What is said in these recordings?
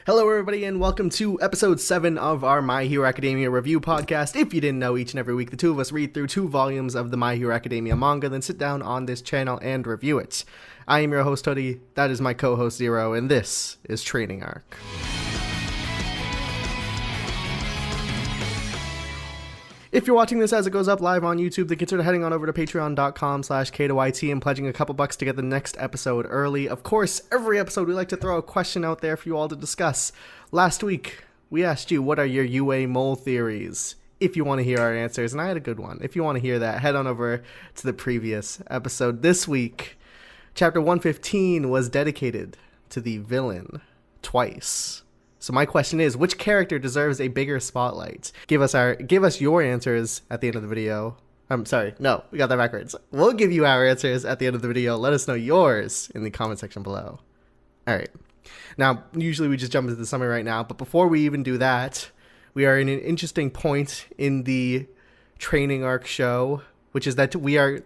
Hello, everybody, and welcome to episode 7 of our My Hero Academia review podcast. If you didn't know, each and every week, the two of us read through 2 volumes of the My Hero Academia manga, then sit down on this channel and review it. I am your host, Toddy, that is my co-host, Zero, and this is Training Arc. If you're watching this as it goes up live on YouTube, then consider heading on over to patreon.com/K2YT and pledging a couple bucks to get the next episode early. Of course, every episode we like to throw a question out there for you all to discuss. Last week, we asked you, what are your UA mole theories? If you want to hear our answers, and I had a good one. If you want to hear that, head on over to the previous episode. This week, chapter 115 was dedicated to the villain twice. So my question is, which character deserves a bigger spotlight? Give us your answers at the end of the video. I'm sorry, no, we got that backwards. We'll give you our answers at the end of the video. Let us know yours in the comment section below. All right. Now, usually we just jump into the summary right now, but before we even do that, we are in an interesting point in the Training Arc show, which is that we are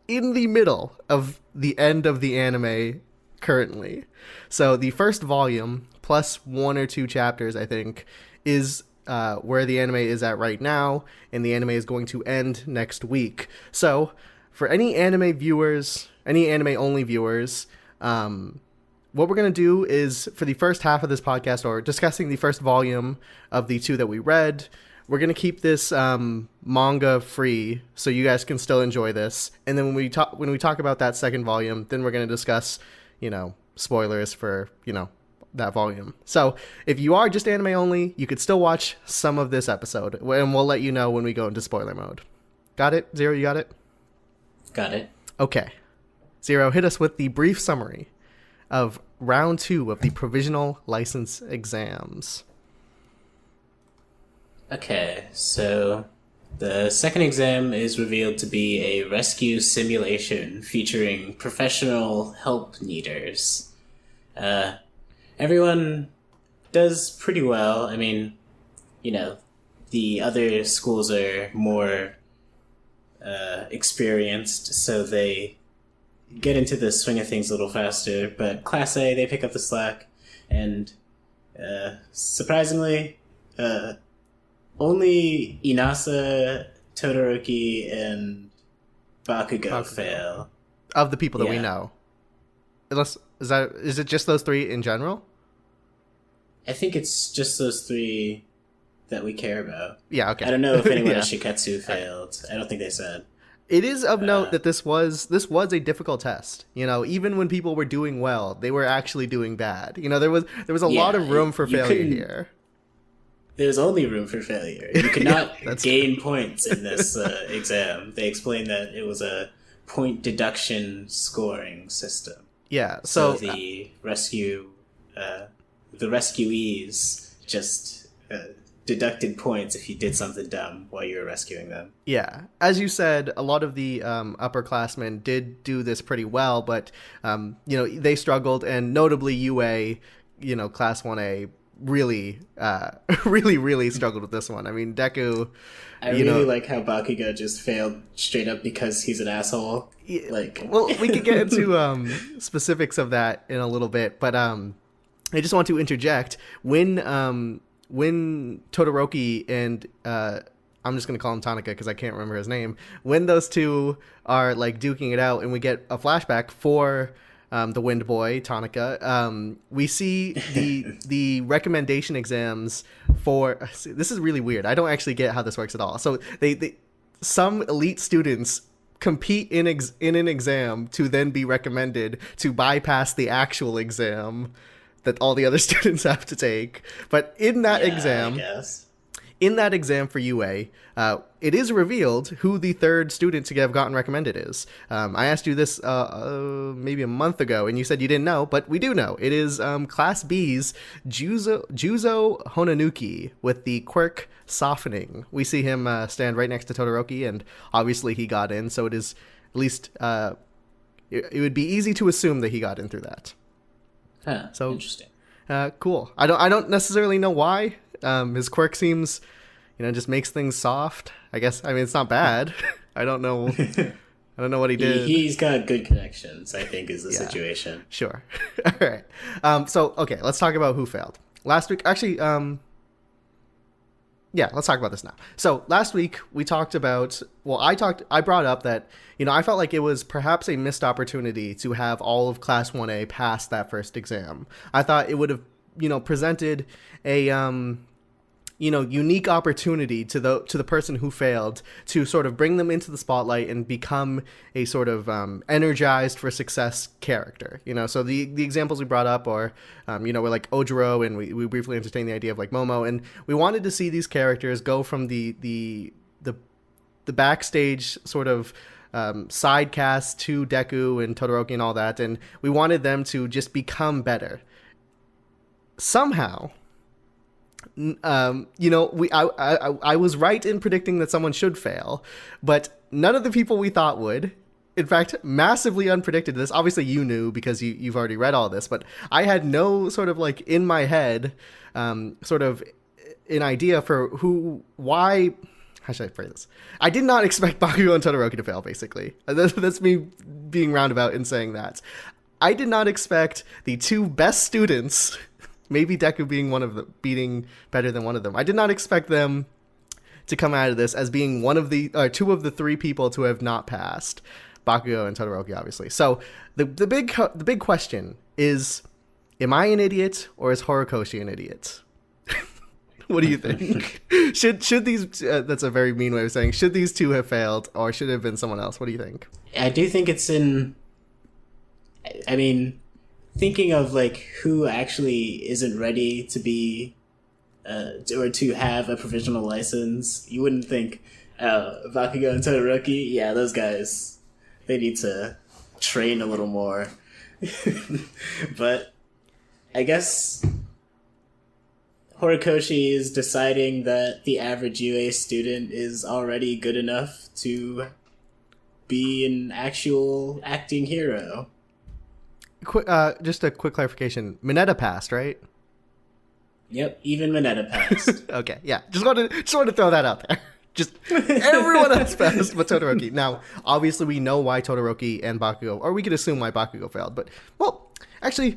in the middle of the end of the anime currently. So the first volume, plus 1 or 2 chapters, I think, is where the anime is at right now, and the anime is going to end next week. So, for any anime viewers, any anime-only viewers, what we're going to do is, for the first half of this podcast, or discussing the first volume of the 2 that we read, we're going to keep this manga free, so you guys can still enjoy this. And then when we talk about that second volume, then we're going to discuss, spoilers for, that volume. So if you are just anime only, you could still watch some of this episode, and we'll let you know when we go into spoiler mode. Got it? Zero, you got it? Got it. Okay. Zero, hit us with the brief summary of round 2 of the provisional license exams. Okay, so the second exam is revealed to be a rescue simulation featuring professional help needers. Everyone does pretty well. I mean, the other schools are more experienced, so they get into the swing of things a little faster. But Class A, they pick up the slack, and surprisingly, only Inasa, Todoroki, and Bakugo fail. Of the people that we know. Is it just those 3 in general? I think it's just those 3 that we care about. Yeah, okay. I don't know if anyone at Shiketsu failed. I don't think they said. It is of note that this was a difficult test. Even when people were doing well, they were actually doing bad. There was a lot of room for failure here. There's only room for failure. You could not gain points in this exam. They explained that it was a point deduction scoring system. Yeah, so the rescuees just deducted points if you did something dumb while you were rescuing them. Yeah, as you said, a lot of the upperclassmen did do this pretty well, but they struggled, and notably UA, Class 1A, really struggled with this one. I mean, Deku. I really like how Bakugo just failed straight up because he's an asshole. Well, we could get into specifics of that in a little bit, but I just want to interject when Todoroki and I'm just gonna call him Tanaka because I can't remember his name. When those 2 are duking it out, and we get a flashback for the Wind Boy Tanaka, we see the recommendation exams for. This is really weird. I don't actually get how this works at all. So some elite students compete in an exam to then be recommended to bypass the actual exam that all the other students have to take. But in that exam for UA, it is revealed who the 3rd student to have gotten recommended is. I asked you this maybe a month ago, and you said you didn't know, but we do know. It is Class B's Juzo Honanuki with the quirk Softening. We see him stand right next to Todoroki, and obviously he got in, so it is at least it would be easy to assume that he got in through that. Huh, so interesting. Cool. I don't necessarily know why. His quirk seems, just makes things soft. I guess. I mean, it's not bad. I don't know I don't know what he did. He's got good connections, I think, is the Yeah. situation. Sure. All right. So, okay, let's talk about who failed. Last week, actually, yeah, let's talk about this now. So last week we talked about, I brought up that, I felt like it was perhaps a missed opportunity to have all of Class 1A pass that first exam. I thought it would have, presented a, unique opportunity to the person who failed to sort of bring them into the spotlight and become a sort of energized for success character. So the examples we brought up are, were like Ojiro, and we briefly entertained the idea of like Momo, and we wanted to see these characters go from the backstage sort of side cast to Deku and Todoroki and all that, and we wanted them to just become better. Somehow, I was right in predicting that someone should fail, but none of the people we thought would. In fact, massively unpredicted this. Obviously, you knew because you've already read all this, but I had no sort of like in my head, sort of an idea for why. How should I phrase this? I did not expect Bakugo and Todoroki to fail. Basically, that's me being roundabout in saying that. I did not expect the two best students. Maybe Deku being beating better than one of them. I did not expect them to come out of this as being two of the three people to have not passed, Bakugo and Todoroki, obviously. So the big question is, am I an idiot or is Horikoshi an idiot? What do you think? should these? That's a very mean way of saying. Should these two have failed, or should it have been someone else? What do you think? I do think it's in. I mean, thinking of like who actually isn't ready to be or to have a provisional license, you wouldn't think Bakugo and Todoroki, yeah, those guys, they need to train a little more. But I guess Horikoshi is deciding that the average UA student is already good enough to be an actual acting hero. Just a quick clarification. Mineta passed, right? Yep, even Mineta passed. Okay, yeah. Just wanted to throw that out there. Just everyone else passed but Todoroki. Now, obviously, we know why Todoroki and Bakugo, or we could assume why Bakugo failed. But actually,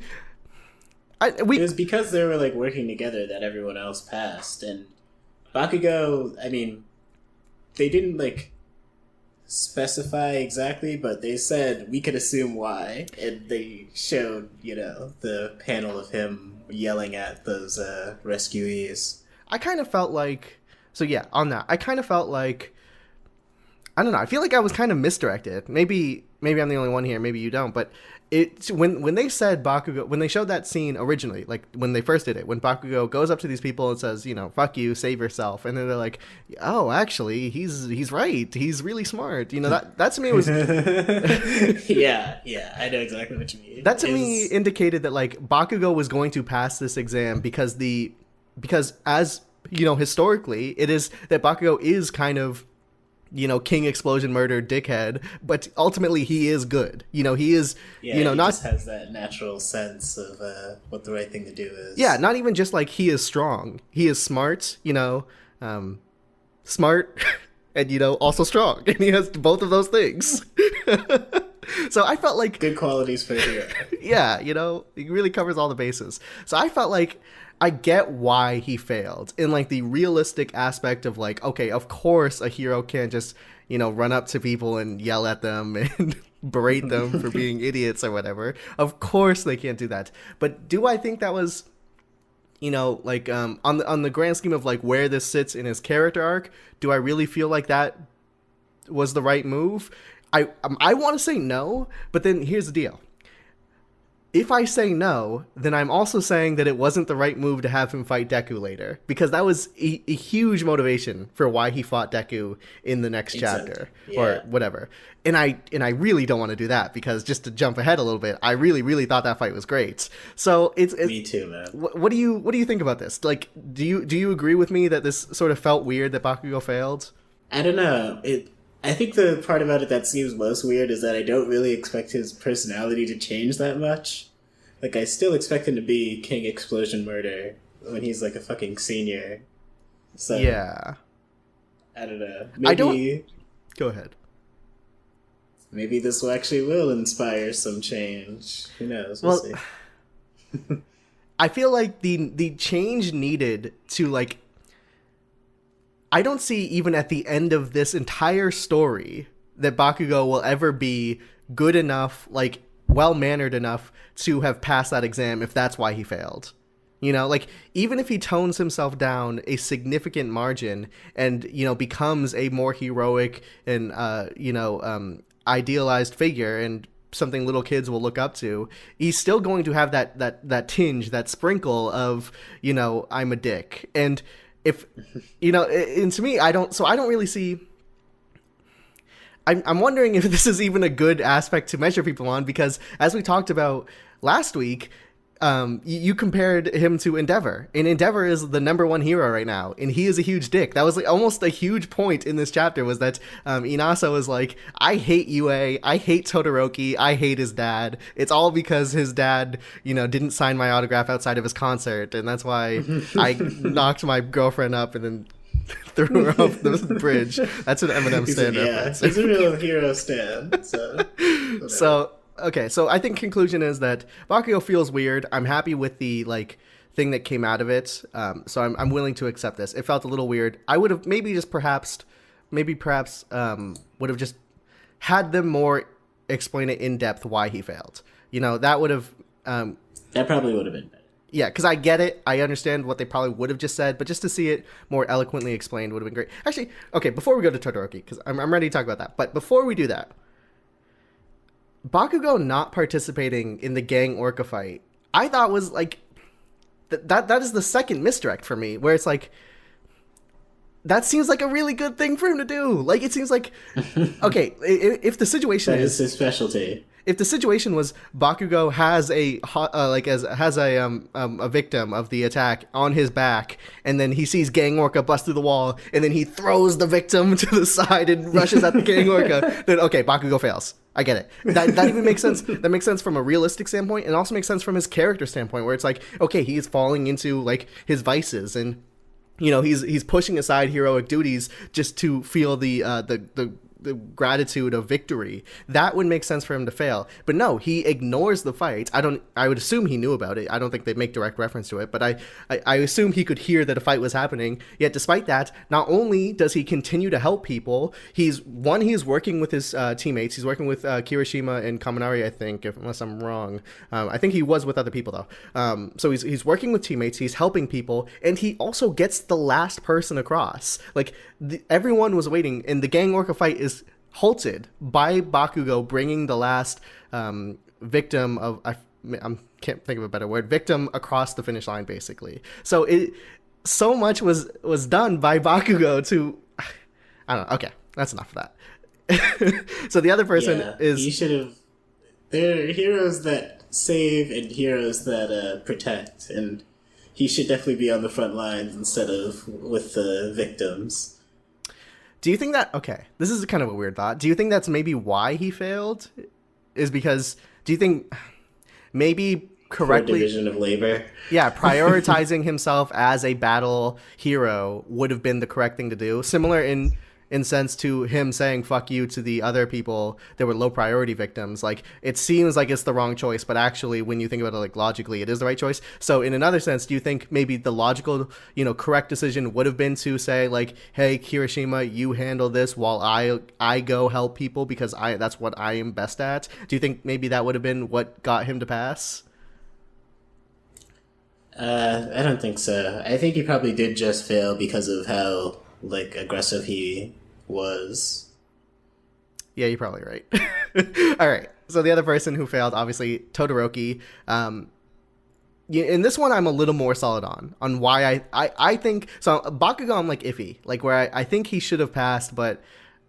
it was because they were like working together that everyone else passed, and Bakugo. I mean, they didn't like specify exactly, but they said we could assume why, and they showed the panel of him yelling at those rescuees. I kind of felt like, so yeah, on that, I kind of felt like, I don't know, I feel like I was kind of misdirected. Maybe I'm the only one here, maybe you don't, but it when they said Bakugo, when they showed that scene originally, like when they first did it, when Bakugo goes up to these people and says, fuck you, save yourself, and then they're like, oh, actually, he's right, he's really smart. That to me was yeah, I know exactly what you mean. That to me indicated that like Bakugo was going to pass this exam because as historically it is that Bakugo is kind of King Explosion Murder dickhead, but ultimately he is good. He is, he just has that natural sense of what the right thing to do is. Yeah, not even just like he is strong. He is smart, smart and, also strong. And he has both of those things. So I felt like... Good qualities for a hero. Yeah, he really covers all the bases. So I felt like I get why he failed in like the realistic aspect of like, okay, of course a hero can't just, run up to people and yell at them and berate them for being idiots or whatever. Of course they can't do that. But do I think that was, like on the grand scheme of like where this sits in his character arc, do I really feel like that was the right move? I want to say no, but then here's the deal. If I say no, then I'm also saying that it wasn't the right move to have him fight Deku later, because that was a huge motivation for why he fought Deku in the next chapter or whatever. And I really don't want to do that, because just to jump ahead a little bit, I really thought that fight was great. So it's me too, man. What do you think about this? Like, do you agree with me that this sort of felt weird that Bakugo failed? I don't know. I think the part about it that seems most weird is that I don't really expect his personality to change that much. Like, I still expect him to be King Explosion Murder when he's, like, a fucking senior. So, yeah. I don't know. Maybe... Go ahead. maybe this will inspire some change. Who knows? We'll see. I feel like the change needed to, like, I don't see even at the end of this entire story that Bakugo will ever be good enough, like, well-mannered enough to have passed that exam if that's why he failed. You know, like, even if he tones himself down a significant margin and, you know, becomes a more heroic and, idealized figure and something little kids will look up to, he's still going to have that tinge, that sprinkle of, you know, I'm a dick. And if, you know, and to me, I don't really see... I'm wondering if this is even a good aspect to measure people on, because as we talked about last week, you compared him to Endeavor, and Endeavor is the #1 hero right now, and he is a huge dick. That was like almost a huge point in this chapter, was that Inasa was like, I hate UA, I hate Todoroki, I hate his dad. It's all because his dad, you know, didn't sign my autograph outside of his concert, and that's why I knocked my girlfriend up and then threw her off the bridge. That's an Eminem stand reference. He's a real hero stand. So okay, so I think conclusion is that Bakugo feels weird. I'm happy with the, like, thing that came out of it. So I'm willing to accept this. It felt a little weird. I would have perhaps would have just had them more explain it in depth why he failed. You know, that would have that probably would have been better. Yeah, because I get it. I understand what they probably would have just said, but just to see it more eloquently explained would have been great. Actually, okay, before we go to Todoroki, because I'm ready to talk about that. But before we do that, Bakugo not participating in the gang Orca fight, I thought was, like, that is the second misdirect for me, where it's like, that seems like a really good thing for him to do. Like, it seems like, okay, if the situation is his specialty. If the situation was Bakugo has a victim of the attack on his back, and then he sees Gang Orca bust through the wall, and then he throws the victim to the side and rushes at the Gang Orca, then okay, Bakugo fails. I get it. That even makes sense. That makes sense from a realistic standpoint, and also makes sense from his character standpoint, where it's like, okay, he is falling into, like, his vices, and, you know, he's pushing aside heroic duties just to feel the gratitude of victory. That would make sense for him to fail. But no, he ignores the fight. I would assume he knew about it. I don't think they make direct reference to it, but I assume he could hear that a fight was happening. Yet despite that, not only does he continue to help people, he's working with his teammates. He's working with Kirishima and Kaminari, I think, unless I'm wrong. I think he was with other people though. So he's working with teammates, he's helping people, and he also gets the last person across. Like, everyone was waiting, and the Gang Orca fight is halted by Bakugo bringing the last victim of I can't think of a better word, victim across the finish line, basically. So so much was done by Bakugo to, I don't know. Okay, that's enough of that. So the other person is, you should have. There are heroes that save and heroes that protect, and he should definitely be on the front lines instead of with the victims. Do you think that, okay, this is kind of a weird thought. Do you think that's maybe why he failed? Is because, do you think maybe correctly... For division of labor. Yeah, prioritizing himself as a battle hero would have been the correct thing to do. Similar in sense to him saying fuck you to the other people that were low priority victims. Like, it seems like it's the wrong choice, but actually when you think about it, like, logically, it is the right choice. So in another sense, do you think maybe the logical, you know, correct decision would have been to say, like, hey, Kirishima, you handle this while I go help people because that's what I am best at? Do you think maybe that would have been what got him to pass? I don't think so. I think he probably did just fail because of how, like, aggressive he was. Yeah, you're probably right. All right. So the other person who failed, obviously, Todoroki. In this one, I'm a little more solid on why I think... So Bakugo, I'm, like, iffy. Like, where I think he should have passed, but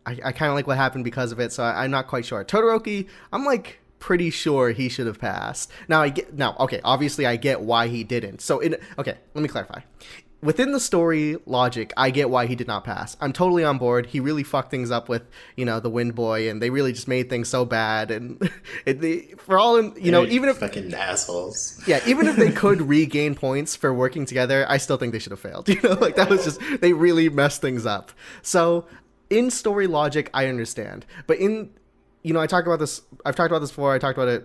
I kind of like what happened because of it, so I'm not quite sure. Todoroki, I'm, like, pretty sure he should have passed. Okay, obviously I get why he didn't. So, okay, let me clarify. Within the story logic, I get why he did not pass. I'm totally on board. He really fucked things up with, you know, the Wind Boy, and they really just made things so bad. And even if fucking assholes, yeah, even if they could regain points for working together, I still think they should have failed. You know, like, that was just, they really messed things up. So in story logic, I understand, but in I talk about this. I've talked about this before. I talked about it,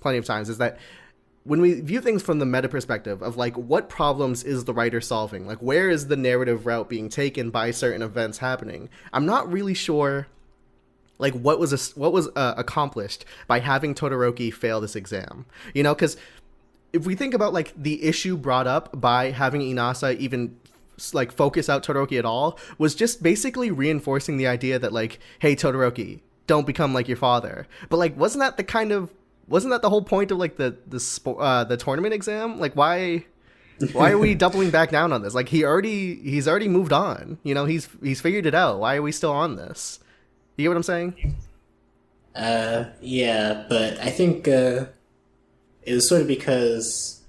plenty of times. Is that when we view things from the meta perspective of like what problems is the writer solving, like where is the narrative route being taken by certain events happening, I'm not really sure like what was accomplished by having Todoroki fail this exam, because if we think about like the issue brought up by having Inasa even like focus out Todoroki at all was just basically reinforcing the idea that like, hey Todoroki, don't become like your father. But like wasn't that the whole point of like the tournament exam? Like why are we doubling back down on this? Like he's already moved on. He's figured it out. Why are we still on this? You get what I'm saying? Yeah, but I think it was sort of because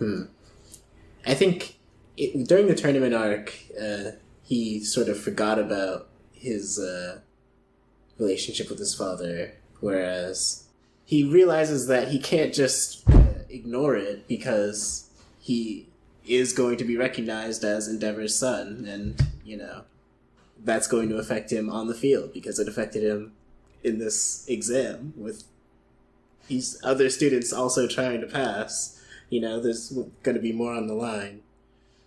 I think during the tournament arc he sort of forgot about his relationship with his father, whereas he realizes that he can't just ignore it because he is going to be recognized as Endeavor's son, and, that's going to affect him on the field because it affected him in this exam with these other students also trying to pass. There's going to be more on the line.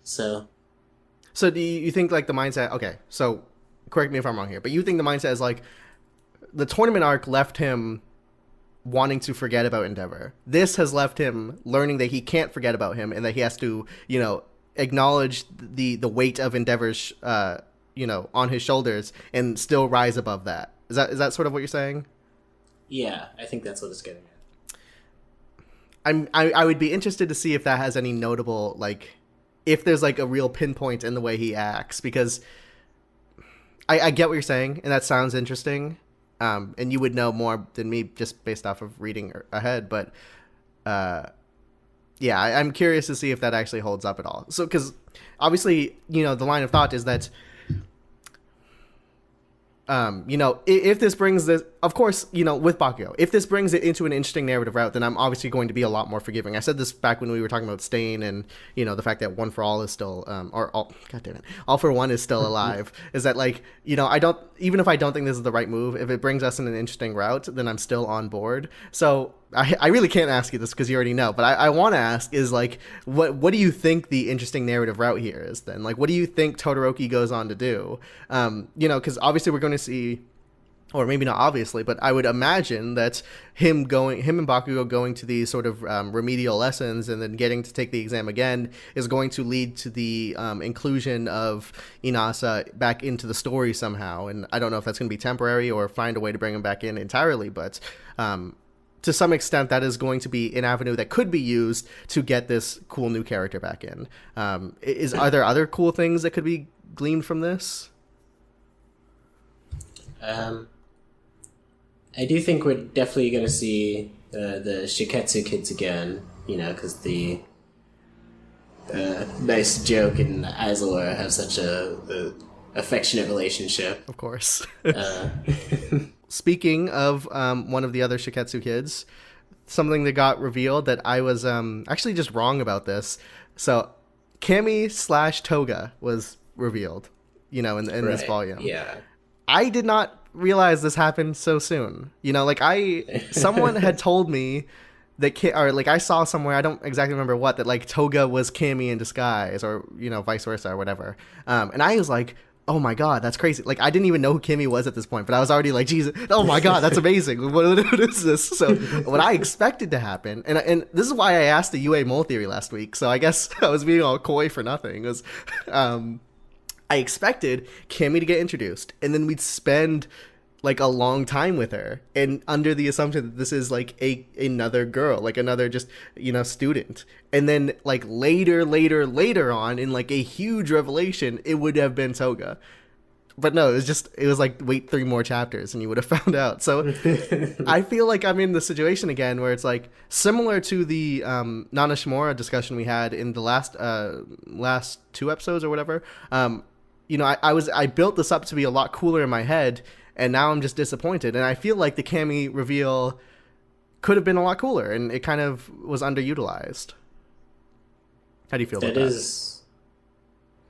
So do you think, like, the mindset... Okay, so correct me if I'm wrong here, but you think the mindset is, like, the tournament arc left him wanting to forget about Endeavor. This has left him learning that he can't forget about him and that he has to, acknowledge the weight of Endeavor's, on his shoulders and still rise above that. Is that sort of what you're saying? Yeah, I think that's what it's getting at. I would be interested to see if that has any notable, like, if there's like a real pinpoint in the way he acts, because I get what you're saying and that sounds interesting. And you would know more than me just based off of reading ahead. But, yeah, I'm curious to see if that actually holds up at all. So, because obviously, the line of thought is that, if this brings this, of course, with Bakugo, if this brings it into an interesting narrative route, then I'm obviously going to be a lot more forgiving. I said this back when we were talking about Stain and, the fact that One for All is still, God damn it, All for One is still alive, is that like, even if I don't think this is the right move, if it brings us in an interesting route, then I'm still on board. So I really can't ask you this because you already know, but I want to ask is like, what do you think the interesting narrative route here is then? Like, what do you think Todoroki goes on to do? Because obviously we're going to see, or maybe not obviously, but I would imagine that him and Bakugo going to these sort of remedial lessons and then getting to take the exam again is going to lead to the inclusion of Inasa back into the story somehow. And I don't know if that's going to be temporary or find a way to bring him back in entirely, but to some extent that is going to be an avenue that could be used to get this cool new character back in. Are there other cool things that could be gleaned from this? I do think we're definitely going to see the Shiketsu kids again, because the Nice Joke and Izor have such a affectionate relationship. Of course. Speaking of one of the other Shiketsu kids, something that got revealed that I was actually just wrong about this. So Kami/Toga was revealed, in right. This volume. Yeah. I did not realize this happened so soon. Someone had told me that, I saw somewhere, I don't exactly remember what, that like Toga was Kami in disguise, or vice versa or whatever. And I was like, oh my god, that's crazy. Like, I didn't even know who Kimmy was at this point, but I was already like, Jesus, oh my god, that's amazing. What is this? So what I expected to happen, and this is why I asked the UA mole theory last week, so I guess I was being all coy for nothing, was I expected Kimmy to get introduced, and then we'd spend like a long time with her, and under the assumption that this is like another girl, like another just student, and then like later on in like a huge revelation it would have been Toga. But no, it was like wait 3 more chapters and you would have found out. So I feel like I'm in the situation again where it's like similar to the Nana Shimura discussion we had in the last 2 episodes or whatever. I built this up to be a lot cooler in my head, and now I'm just disappointed. And I feel like the Cammy reveal could have been a lot cooler, and it kind of was underutilized. How do you feel about that?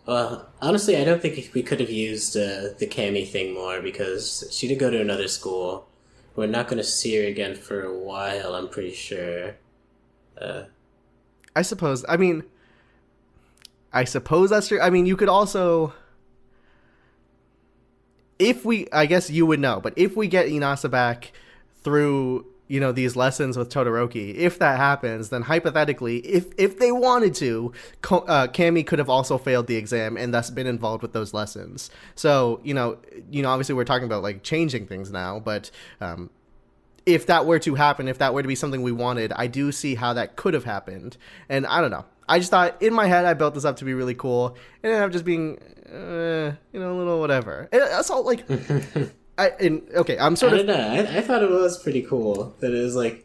Well, honestly, I don't think we could have used the Cammy thing more because she did go to another school. We're not going to see her again for a while, I'm pretty sure. I suppose. I suppose that's true. I mean, you could also, I guess you would know, but if we get Inasa back through, these lessons with Todoroki, if that happens, then hypothetically, if they wanted to, Cammy could have also failed the exam and thus been involved with those lessons. So, obviously we're talking about like changing things now, but if that were to happen, if that were to be something we wanted, I do see how that could have happened. And I don't know. I just thought in my head I built this up to be really cool, and ended up just being, a little whatever. And that's all like. I'm sort of. I don't know. I thought it was pretty cool that it was like,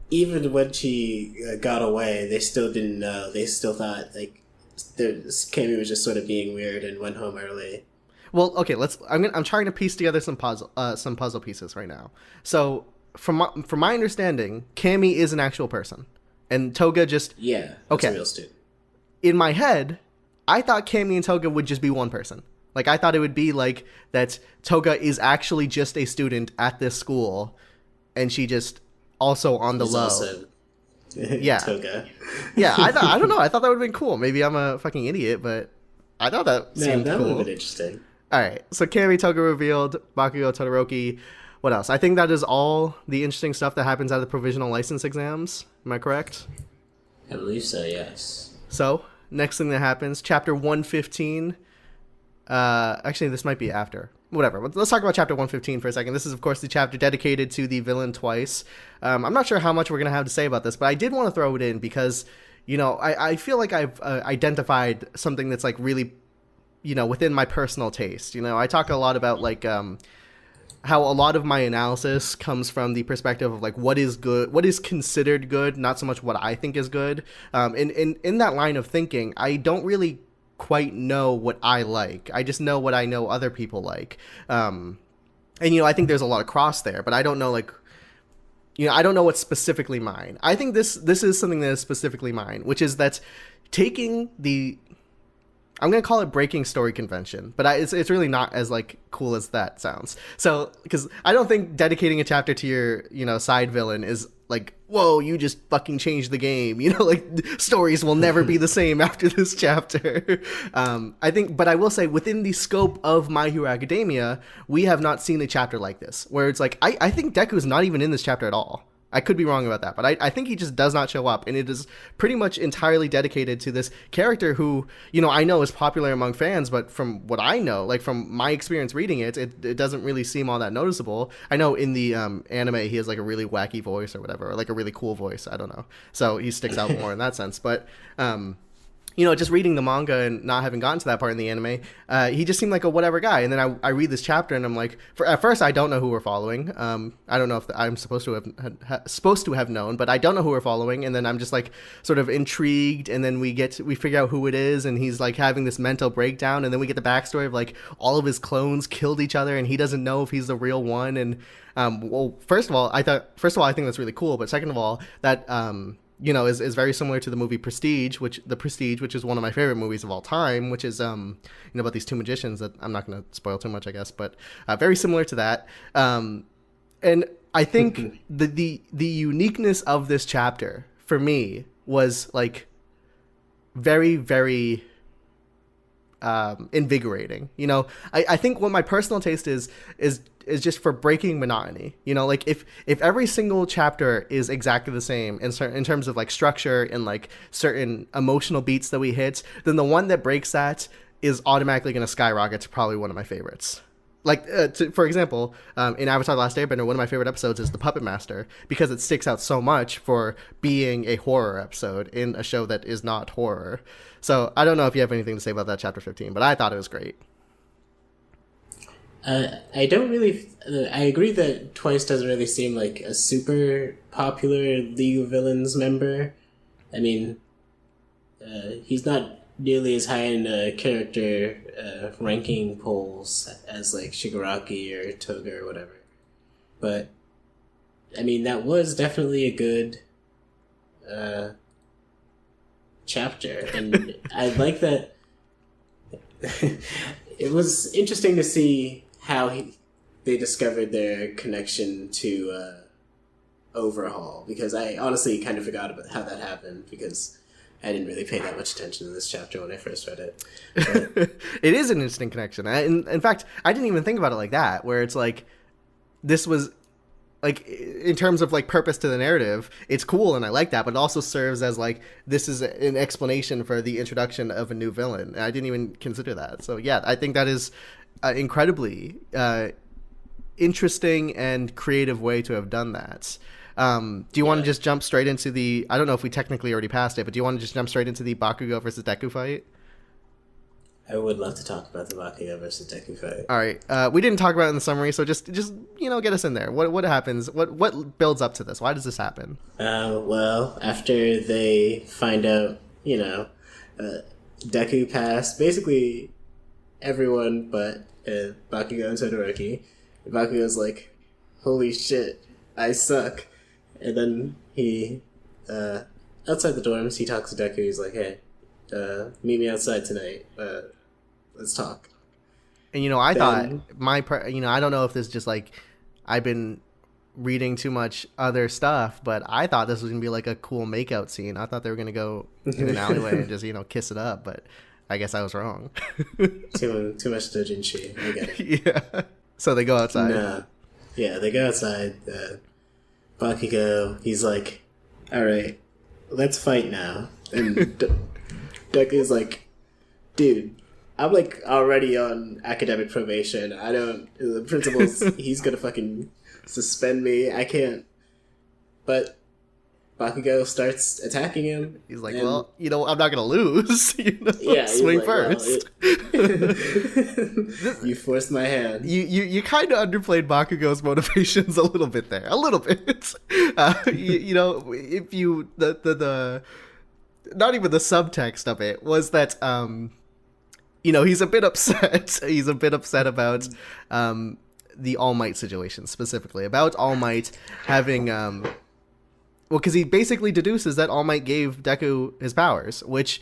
even when she got away, they still didn't know. They still thought like, Cammy was just sort of being weird and went home early. Well, okay. I'm trying to piece together some puzzle pieces right now. So, from my understanding, Cammy is an actual person. And Toga just... Yeah, that's a real student. In my head, I thought Cammy and Toga would just be one person. Like, I thought it would be like that Toga is actually just a student at this school, and she just also on the low. Also yeah. Toga. Yeah, I don't know. I thought that would have been cool. Maybe I'm a fucking idiot, but I thought that seemed cool. That would have been interesting. All right, so Cammy, Toga revealed, Bakugo, Todoroki. What else? I think that is all the interesting stuff that happens at the provisional license exams. Am I correct? I believe so, yes. So, next thing that happens, chapter 115. Actually, this might be after. Whatever. Let's talk about chapter 115 for a second. This is, of course, the chapter dedicated to the villain twice. I'm not sure how much we're going to have to say about this, but I did want to throw it in because, I feel like I've identified something that's, like, really, within my personal taste. I talk a lot about, like, how a lot of my analysis comes from the perspective of like what is good, what is considered good, not so much what I think is good. In that line of thinking, I don't really quite know what I like. I just know what I know other people like. And I think there's a lot of cross there, but I don't know like I don't know what's specifically mine. I think this is something that is specifically mine, which is that taking the I'm going to call it breaking story convention, but it's really not as like cool as that sounds. So, because I don't think dedicating a chapter to your, side villain is like, whoa, you just fucking changed the game. Like stories will never be the same after this chapter. I think, but I will say within the scope of My Hero Academia, we have not seen a chapter like this where it's like, I think Deku's not even in this chapter at all. I could be wrong about that, but I think he just does not show up, and it is pretty much entirely dedicated to this character who, I know is popular among fans, but from what I know, like from my experience reading it, it doesn't really seem all that noticeable. I know in the anime he has like a really wacky voice or whatever, or like a really cool voice, I don't know. So he sticks out more in that sense, but... just reading the manga and not having gotten to that part in the anime, he just seemed like a whatever guy. And then I read this chapter and I'm like, at first I don't know who we're following. I don't know if I'm supposed to have known, but I don't know who we're following. And then I'm just like sort of intrigued. And then we figure out who it is, and he's like having this mental breakdown. And then we get the backstory of like all of his clones killed each other, and he doesn't know if he's the real one. And first of all, I think that's really cool. But second of all, that is very similar to the movie Prestige, which is one of my favorite movies of all time, which is, about these two magicians that I'm not going to spoil too much, I guess, but very similar to that. And I think the uniqueness of this chapter for me was like very, very invigorating. I think what my personal taste is just for breaking monotony. Like if every single chapter is exactly the same in terms of like structure and like certain emotional beats that we hit, then the one that breaks that is automatically going to skyrocket to probably one of my favorites. Like, for example, in Avatar: The Last Airbender, one of my favorite episodes is The Puppet Master, because it sticks out so much for being a horror episode in a show that is not horror. So I don't know if you have anything to say about that chapter 15, but I thought it was great. I don't really... I agree that Twice doesn't really seem like a super popular League of Villains member. I mean, he's not nearly as high in character ranking polls as like Shigaraki or Toga or whatever. But, I mean, that was definitely a good chapter. And I like that it was interesting to see how they discovered their connection to Overhaul, because I honestly kind of forgot about how that happened, because I didn't really pay that much attention to this chapter when I first read it. But it is an interesting connection. In fact, I didn't even think about it like that, where it's like, this was, like, in terms of, like, purpose to the narrative, it's cool and I like that, but it also serves as, like, this is an explanation for the introduction of a new villain. And I didn't even consider that. So, yeah, I think that is incredibly interesting and creative way to have done that. Do you want to just jump straight into the, I don't know if we technically already passed it, but do you want to just jump straight into the Bakugo versus Deku fight? I would love to talk about the Bakugo versus Deku fight. All right. We didn't talk about it in the summary, so just get us in there. What happens? What builds up to this? Why does this happen? Well, after they find out, Deku passed basically everyone but Bakugo and Todoroki. Bakugo's like, holy shit, I suck. And then he, outside the dorms, he talks to Deku. He's like, hey, meet me outside tonight. Let's talk. And, I thought I don't know if this is just like, I've been reading too much other stuff, but I thought this was going to be like a cool makeout scene. I thought they were going to go in an alleyway and just, kiss it up, but I guess I was wrong. Too much doujinshi. I get it. Yeah. So they go outside. No. Yeah, they go outside. Bakugo, he's like, all right, let's fight now. And Deku's like, dude, I'm like already on academic probation. The principal's, he's gonna fucking suspend me. I can't. But Bakugo starts attacking him. He's like, well, I'm not gonna lose. Yeah, swing like, first. Well, you forced my hand. You kind of underplayed Bakugo's motivations a little bit there, a little bit. If you the not even the subtext of it was that he's a bit upset. He's a bit upset about the All Might situation, specifically about All Might having well, because he basically deduces that All Might gave Deku his powers, which,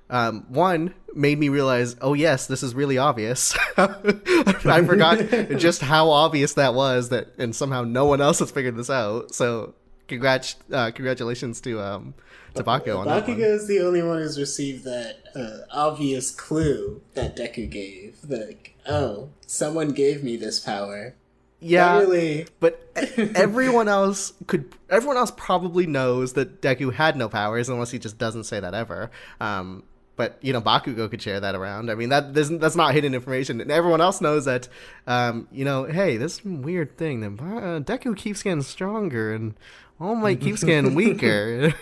one, made me realize, oh yes, this is really obvious. I forgot just how obvious that was, and somehow no one else has figured this out. So, congratulations to Bakugo on that one. Bakugo is the only one who's received that obvious clue that Deku gave. Like, oh, someone gave me this power. Yeah, really. But everyone else probably knows that Deku had no powers, unless he just doesn't say that ever. But Bakugo could share that around. I mean, that's not hidden information, and everyone else knows that. Hey, this weird thing that Deku keeps getting stronger, and All Might keeps getting weaker.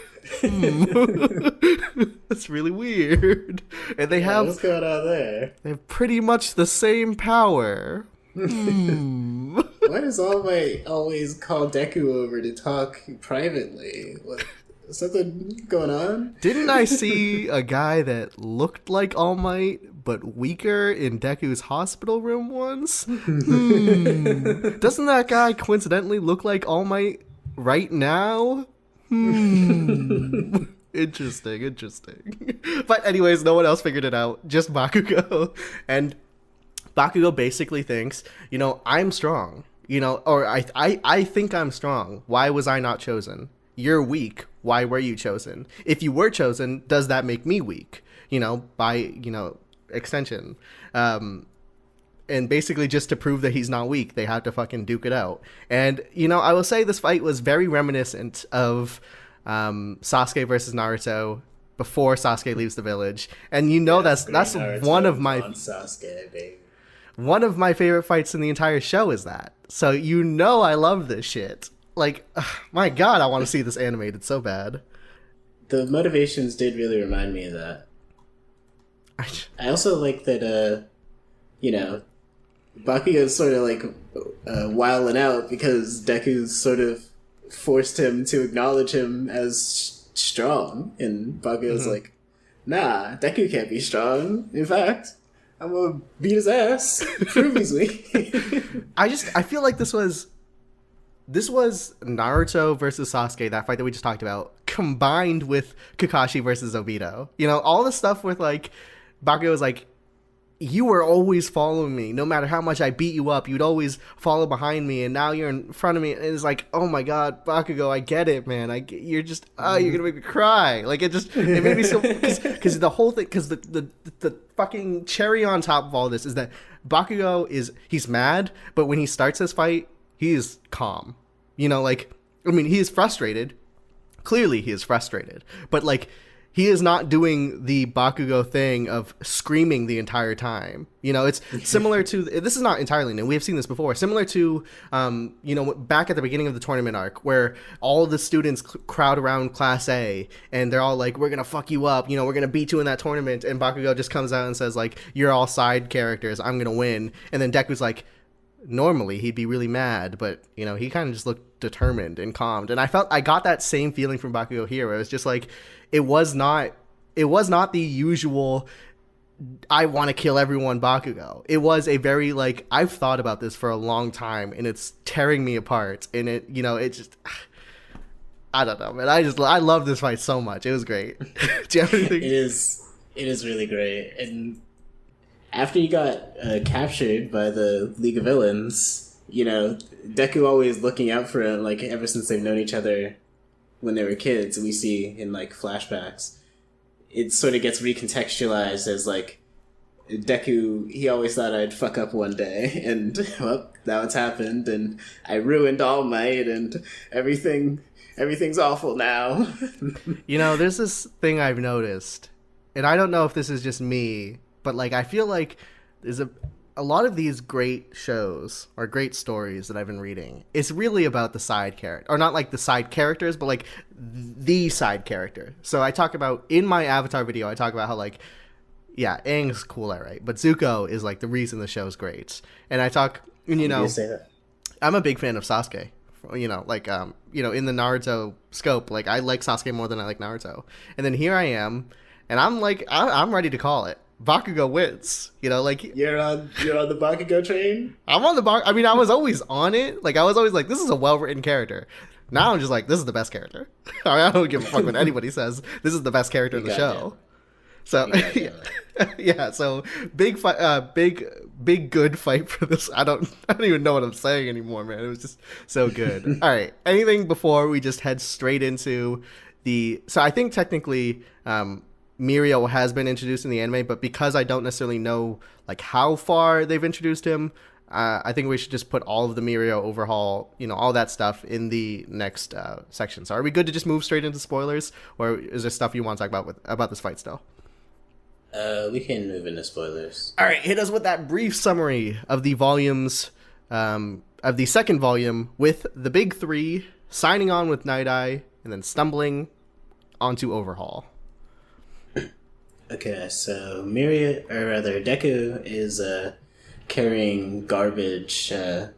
That's really weird. And they have what's going on there? They have pretty much the same power. Why does All Might always call Deku over to talk privately? Is something going on? Didn't I see a guy that looked like All Might but weaker in Deku's hospital room once? Doesn't that guy coincidentally look like All Might right now? Interesting. But anyways, no one else figured it out. Just Bakugo. And Bakugo basically thinks, I'm strong, or I think I'm strong. Why was I not chosen? You're weak. Why were you chosen? If you were chosen, does that make me weak? By, extension. And basically just to prove that he's not weak, they have to fucking duke it out. And, I will say this fight was very reminiscent of Sasuke versus Naruto before Sasuke leaves the village. And that's one of my... Sasuke, baby. One of my favorite fights in the entire show is that. So I love this shit. Like, my god, I want to see this animated so bad. The motivations did really remind me of that. I also like that, Bakugo's sort of like wilding out because Deku's sort of forced him to acknowledge him as strong. And Bakugo's like, nah, Deku can't be strong. In fact, I'm gonna beat his ass. Prove he's weak. I feel like this was Naruto versus Sasuke, that fight that we just talked about, combined with Kakashi versus Obito. All the stuff with like Bakugo was like, you were always following me. No matter how much I beat you up, you'd always follow behind me, and now you're in front of me. And it's like, oh my god, Bakugo, I get it, man. You're just, you're gonna make me cry. Like, it made me so, because the whole thing, because the fucking cherry on top of all this is that Bakugo he's mad, but when he starts this fight, he is calm. You know, like, I mean, he is frustrated. Clearly, he is frustrated, but like, he is not doing the Bakugo thing of screaming the entire time. You know, it's similar to, this is not entirely new, we have seen this before, similar to, you know, back at the beginning of the tournament arc, where all the students crowd around Class A, and they're all like, we're gonna fuck you up, you know, we're gonna beat you in that tournament, and Bakugo just comes out and says, like, you're all side characters, I'm gonna win, and then Deku's like, normally he'd be really mad, but, you know, he kind of just looked determined and calmed, and I got that same feeling from Bakugo here, where it was just like, it was not the usual I want to kill everyone Bakugo. It was a very, like, I've thought about this for a long time, and it's tearing me apart, and it, you know, it just, I don't know, man. I love this fight so much. It was great. Do you have anything? It is really great. And after you got captured by the League of Villains, you know, Deku always looking out for him, like, ever since they've known each other when they were kids. We see in, like, flashbacks, it sort of gets recontextualized as, like, Deku, he always thought I'd fuck up one day, and, well, now it's happened, and I ruined All Might, and everything's awful now. You know, there's this thing I've noticed, and I don't know if this is just me, but, like, I feel like there's a lot of these great shows or great stories that I've been reading, it's really about the side character, or not like the side characters, but like the side character. So I talk about, in my Avatar video, I talk about how, like, yeah, Aang's cool, all right, but Zuko is like the reason the show's great. And I talk, and, you know, you say that? I'm a big fan of Sasuke. You know, like, you know, in the Naruto scope, like, I like Sasuke more than I like Naruto. And then here I am, and I'm like, I'm ready to call it. Bakugo wins, you know, like, you're on the Bakugo train. I'm on the I mean, I was always on it. Like, I was always like, this is a well-written character. Now I'm just like, this is the best character. I mean, I don't give a fuck what anybody says. This is the best character in the show. So yeah, so big fight, big good fight for this. I don't even know what I'm saying anymore, man. It was just so good. All right, anything before we just head straight into so I think technically, Mirio has been introduced in the anime, but because I don't necessarily know, like, how far they've introduced him, I think we should just put all of the Mirio overhaul, you know, all that stuff in the next section. So are we good to just move straight into spoilers, or is there stuff you want to talk about this fight still? We can move into spoilers. All right, hit us with that brief summary of the volumes, of the second volume, with the big three signing on with Night Eye and then stumbling onto overhaul. Okay, so Deku is carrying garbage to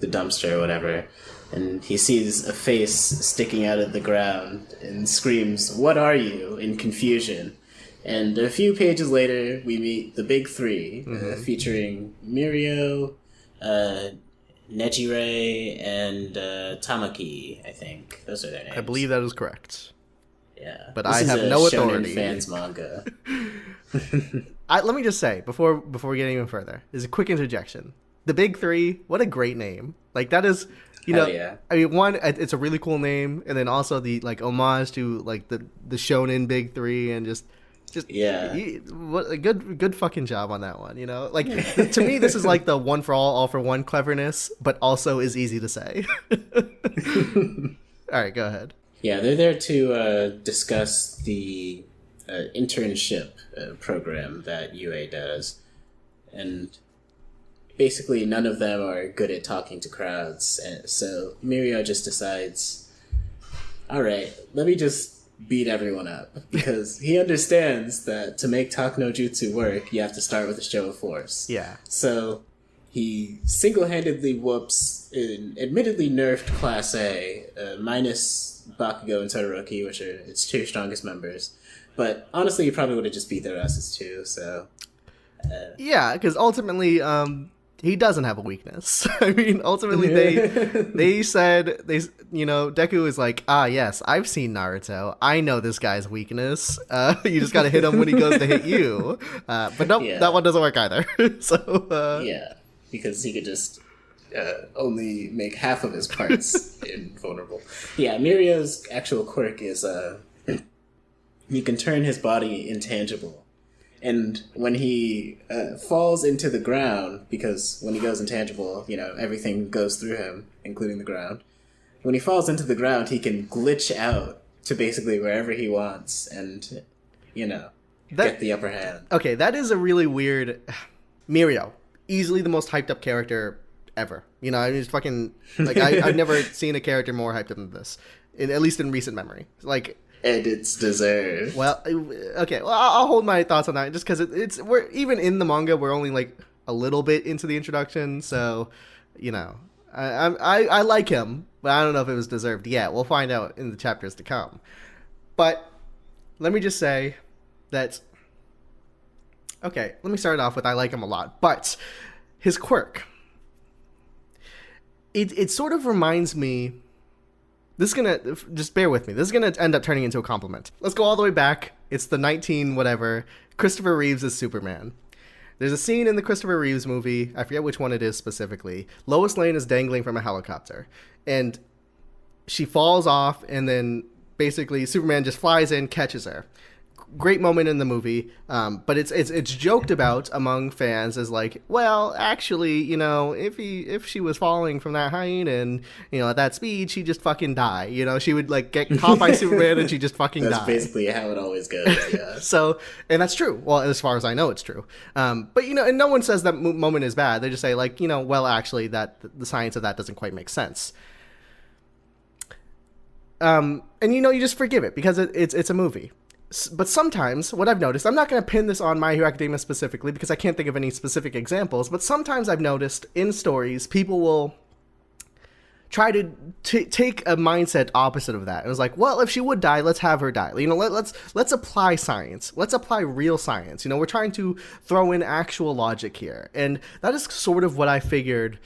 the dumpster or whatever, and he sees a face sticking out of the ground and screams, "What are you?" in confusion. And a few pages later, we meet the big three, featuring Mirio, Nejire, and Tamaki, I think. Those are their names. I believe that is correct. Yeah. But I have no authority. Shonen fans manga. Let me just say, before we get even further, is a quick interjection. The Big Three, what a great name. Like, that is, you know, yeah. I mean, one, it's a really cool name, and then also the, like, homage to, like, the shonen Big Three, and just yeah, what a good fucking job on that one, you know? Like, to me, this is like the one for all for one cleverness, but also is easy to say. All right, go ahead. Yeah, they're there to discuss the internship program that UA does, and basically none of them are good at talking to crowds, and so Mirio just decides, all right, let me just beat everyone up, because he understands that to make Talk no Jutsu work, you have to start with a show of force. Yeah. So he single-handedly whoops an admittedly nerfed Class A, minus Bakugo and Todoroki, which are its two strongest members. But honestly, he probably would have just beat their asses too, so... Yeah, because ultimately, he doesn't have a weakness. I mean, ultimately they said Deku is like, yes, I've seen Naruto. I know this guy's weakness. You just got to hit him when he goes to hit you. But nope, that one doesn't work either. So because he could just only make half of his parts invulnerable. Yeah, Mirio's actual quirk is he can turn his body intangible. And when he falls into the ground, because when he goes intangible, everything goes through him, including the ground. When he falls into the ground, he can glitch out to basically wherever he wants and, get the upper hand. Okay, that is a really weird... Mirio, easily the most hyped up character ever. I mean, it's fucking... Like, I've never seen a character more hyped up than this, at least in recent memory. Like... And it's deserved. Well, okay. Well, I'll hold my thoughts on that just because we're even in the manga. We're only like a little bit into the introduction, so I like him, but I don't know if it was deserved yet. We'll find out in the chapters to come. But let me just say that. Okay, let me start off with I like him a lot, but his quirk. It sort of reminds me. This is going to, just bear with me, this is going to end up turning into a compliment. Let's go all the way back. It's the 19 whatever. Christopher Reeves is Superman. There's a scene in the Christopher Reeves movie, I forget which one it is specifically. Lois Lane is dangling from a helicopter. And she falls off, and then basically Superman just flies in, catches her. Great moment in the movie, but it's joked about among fans as like, well, actually, if she was falling from that height and at that speed, she'd just fucking die. She would like get caught by Superman and she just fucking die. That's basically how it always goes. Yeah. So, and that's true. Well, as far as I know, it's true. But and no one says that moment is bad. They just say like, well, actually, that the science of that doesn't quite make sense. And you just forgive it because it's a movie. But sometimes, what I've noticed, I'm not going to pin this on My Hero Academia specifically because I can't think of any specific examples, but sometimes I've noticed in stories, people will try to take a mindset opposite of that. It was like, well, if she would die, let's have her die. Let's apply science. Let's apply real science. We're trying to throw in actual logic here. And that is sort of what I figured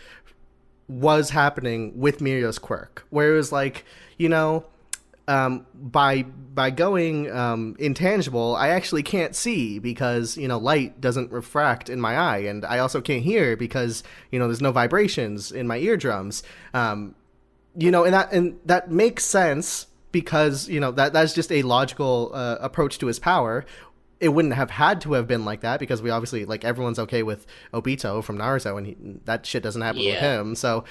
was happening with Mirio's quirk, where it was like, by going intangible, I actually can't see because light doesn't refract in my eye, and I also can't hear because there's no vibrations in my eardrums. And that makes sense because that's just a logical approach to his power. It wouldn't have had to have been like that because we obviously like everyone's okay with Obito from Naruto, and that shit doesn't happen with him. So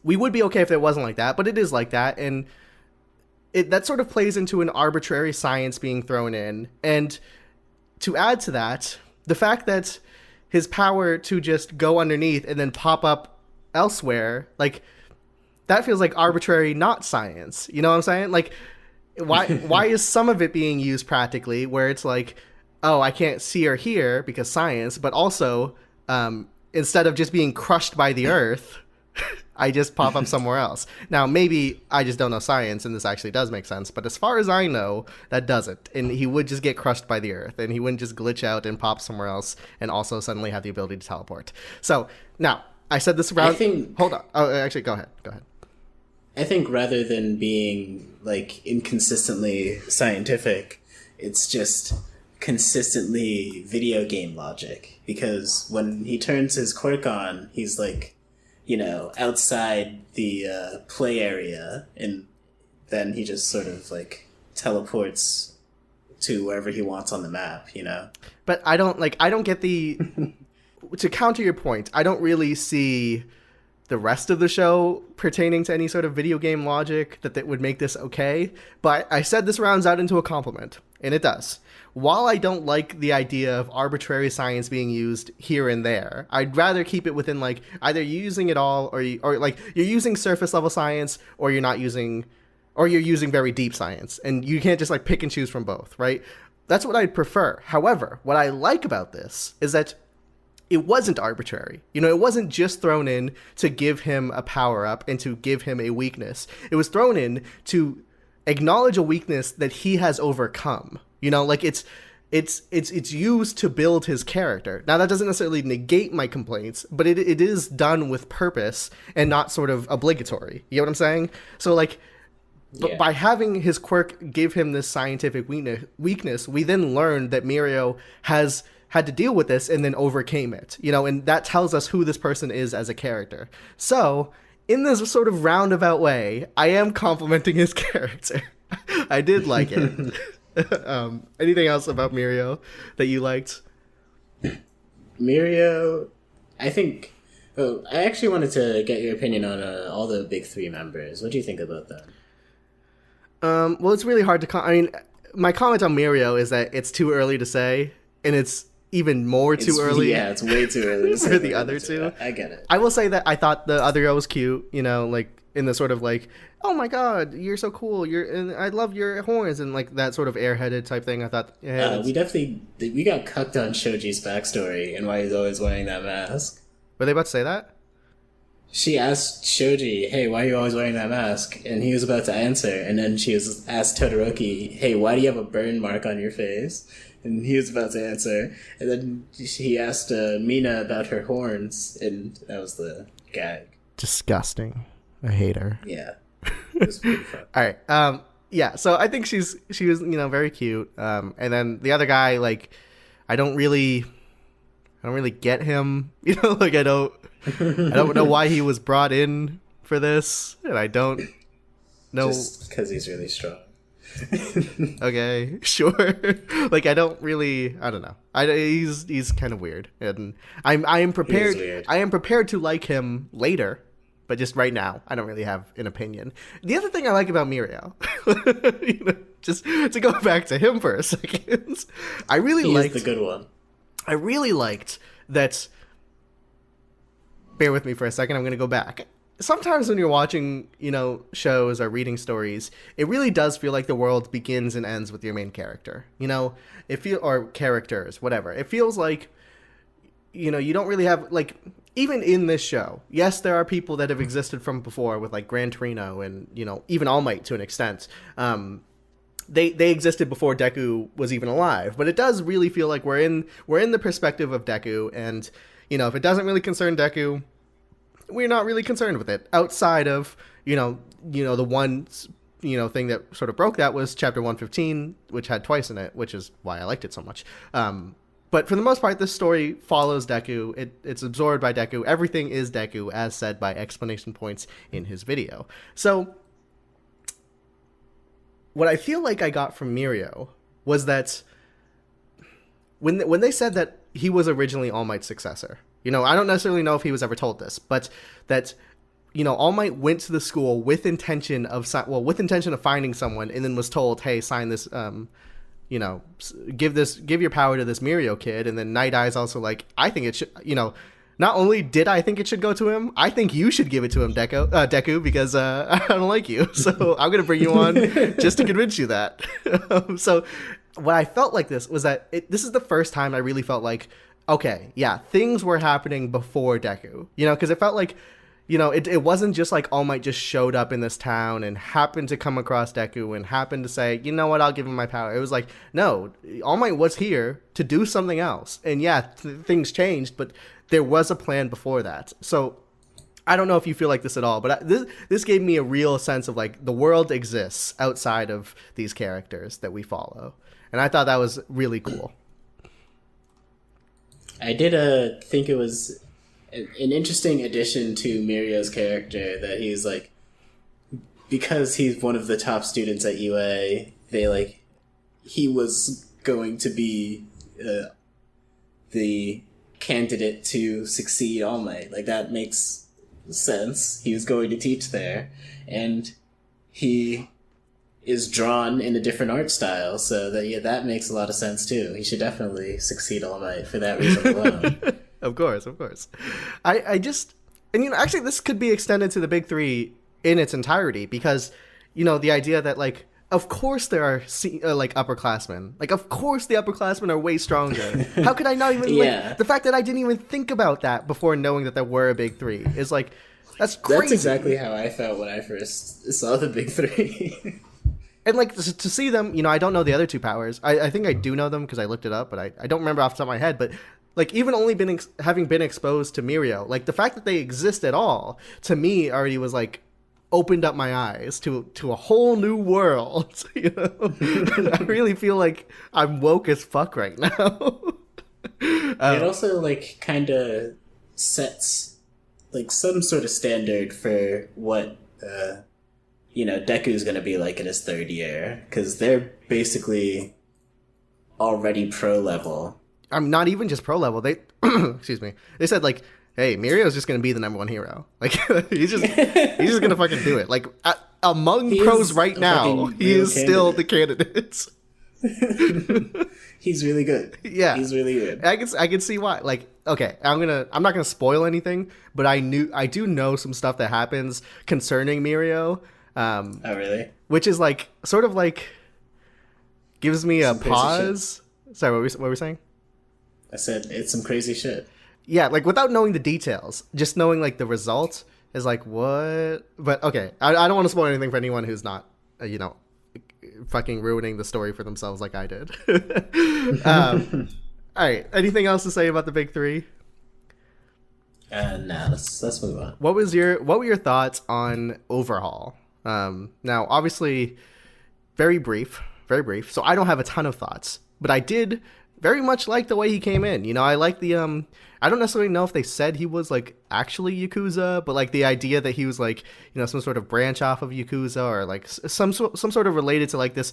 we would be okay if it wasn't like that, but it is like that, and that sort of plays into an arbitrary science being thrown in. And to add to that, the fact that his power to just go underneath and then pop up elsewhere, like, that feels like arbitrary, not science. You know what I'm saying? Like, why is some of it being used practically where it's like, oh, I can't see or hear because science, but also instead of just being crushed by the earth, I just pop up somewhere else. Now, maybe I just don't know science, and this actually does make sense, but as far as I know, that doesn't. And he would just get crushed by the earth, and he wouldn't just glitch out and pop somewhere else, and also suddenly have the ability to teleport. So, now, I said this around... Hold on. Oh, actually, go ahead. I think rather than being, like, inconsistently scientific, it's just consistently video game logic. Because when he turns his quirk on, he's like, outside the play area, and then he just sort of like teleports to wherever he wants on the map, But I don't get the to counter your point, I don't really see the rest of the show pertaining to any sort of video game logic that would make this okay. But I said this rounds out into a compliment, and it does. While I don't like the idea of arbitrary science being used here and there, I'd rather keep it within like either you're using it all or like you're using surface level science or you're not using, or you're using very deep science, and you can't just like pick and choose from both, right? That's what I'd prefer. However, what I like about this is that it wasn't arbitrary. It wasn't just thrown in to give him a power up and to give him a weakness. It was thrown in to acknowledge a weakness that he has overcome. Like it's it's used to build his character. Now that doesn't necessarily negate my complaints, but it is done with purpose and not sort of obligatory. You know what I'm saying? So like, but by having his quirk give him this scientific weakness, we then learned that Mirio has had to deal with this and then overcame it. You know, and that tells us who this person is as a character. So in this sort of roundabout way, I am complimenting his character. I did like it. Anything else about Mirio that you liked? Mirio, I think. Oh, I actually wanted to get your opinion on all the big three members. What do you think about them? Well, it's really hard to. I mean, my comment on Mirio is that it's too early to say, and it's even more too early. Yeah, it's way too early for the other two. I get it. I will say that I thought the other girl was cute. You know, like in the sort of like, oh my god, you're so cool. And I love your horns, and like that sort of airheaded type thing. I thought, yeah, we got cucked on Shoji's backstory and why he's always wearing that mask. Were they about to say that? She asked Shoji, hey, why are you always wearing that mask? And he was about to answer, and then she was asked Todoroki, hey, why do you have a burn mark on your face? And he was about to answer, and then he asked Mina about her horns, and that was the gag. Disgusting. I hate her. Yeah. It was pretty fun. All right. Yeah, so I think she was, very cute. And then the other guy, like, I don't really get him. You know, like I don't know why he was brought in for this, and I don't know. Just because he's really strong. Okay, sure. Like I don't know. He's kind of weird, and I am prepared. I am prepared to like him later, but just right now, I don't really have an opinion. The other thing I like about Mirio, just to go back to him for a second, I really liked the good one. I really liked that. Bear with me for a second. I'm going to go back. Sometimes when you're watching, shows or reading stories, it really does feel like the world begins and ends with your main character. Or characters, whatever. It feels like, you don't really have, like, even in this show, yes, there are people that have existed from before with, like, Gran Torino and, even All Might to an extent. They existed before Deku was even alive, but it does really feel like we're in the perspective of Deku, and if it doesn't really concern Deku, we're not really concerned with it. Outside of the one thing that sort of broke that was Chapter 115, which had twice in it, which is why I liked it so much. But for the most part, this story follows Deku. It's absorbed by Deku. Everything is Deku, as said by exclamation points in his video. So what I feel like I got from Mirio was that when they said that he was originally All Might's successor, I don't necessarily know if he was ever told this, but that, All Might went to the school with intention of finding someone, and then was told, hey, sign this, give your power to this Mirio kid. And then Night Eye's also like, I think it should, not only did I think it should go to him, I think you should give it to him, Deku, because I don't like you. So I'm going to bring you on just to convince you that. So what I felt like this was that this is the first time I really felt like, okay, yeah, things were happening before Deku. Because it felt like, it wasn't just like All Might just showed up in this town and happened to come across Deku and happened to say, you know what, I'll give him my power. It was like, no, All Might was here to do something else. And yeah, things changed, but there was a plan before that. So I don't know if you feel like this at all, but this gave me a real sense of like the world exists outside of these characters that we follow. And I thought that was really cool. I did think it was an interesting addition to Mirio's character that he's like, because he's one of the top students at UA, he was going to be the candidate to succeed All Might. Like, that makes sense. He was going to teach there, and he is drawn in a different art style, so that makes a lot of sense too. He should definitely succeed All Might for that reason alone. Of course. I just, and actually this could be extended to the big three in its entirety, because the idea that, like, of course there are like upperclassmen. Like, of course the upperclassmen are way stronger. How could I not even like the fact that I didn't even think about that before knowing that there were a big three is like, that's crazy. That's exactly how I felt when I first saw the big three. and like to see them, I don't know the other two powers. I think I do know them because I looked it up, but I don't remember off the top of my head. But like even only having been exposed to Mirio, like the fact that they exist at all to me already was like opened up my eyes to a whole new world. I really feel like I'm woke as fuck right now. It also like kind of sets like some sort of standard for what Deku's gonna be like in his third year, because they're basically already pro level. I'm not even just pro level. They excuse me. They said like, hey, Mirio's just gonna be the number one hero. Like he's just gonna fucking do it. Like among pros right now, he is still the candidate. He's really good. Yeah, he's really good. I can see why. Like, okay, I'm not gonna spoil anything, but I do know some stuff that happens concerning Mirio. Oh really? Which is like sort of like gives me a pause. Sorry, what were we saying? I said it's some crazy shit. Yeah, like without knowing the details, just knowing like the result is like what. But okay, I don't want to spoil anything for anyone who's not fucking ruining the story for themselves like I did. All right, anything else to say about the big three? No, let's move on. What were your thoughts on Overhaul? Now obviously very brief, so I don't have a ton of thoughts, but I did very much like the way he came in. I like the I don't necessarily know if they said he was like actually Yakuza, but like the idea that he was like some sort of branch off of Yakuza, or like some sort of related to like this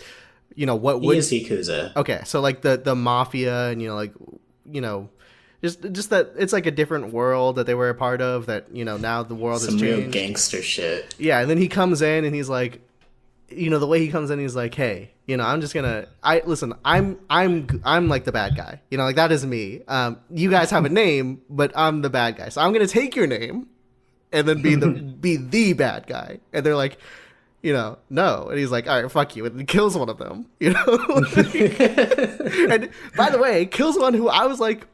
what would he is Yakuza. Okay, so like the mafia, and just that it's like a different world that they were a part of, that now the world has changed. Some real gangster shit. Yeah, and then he comes in and he's like, the way he comes in, he's like, hey, I'm just gonna I'm like the bad guy, like that is me. You guys have a name, but I'm the bad guy, so I'm gonna take your name and then be the bad guy. And they're like, no, and he's like, all right, fuck you, and he kills one of them. And by the way, kills one who I was like,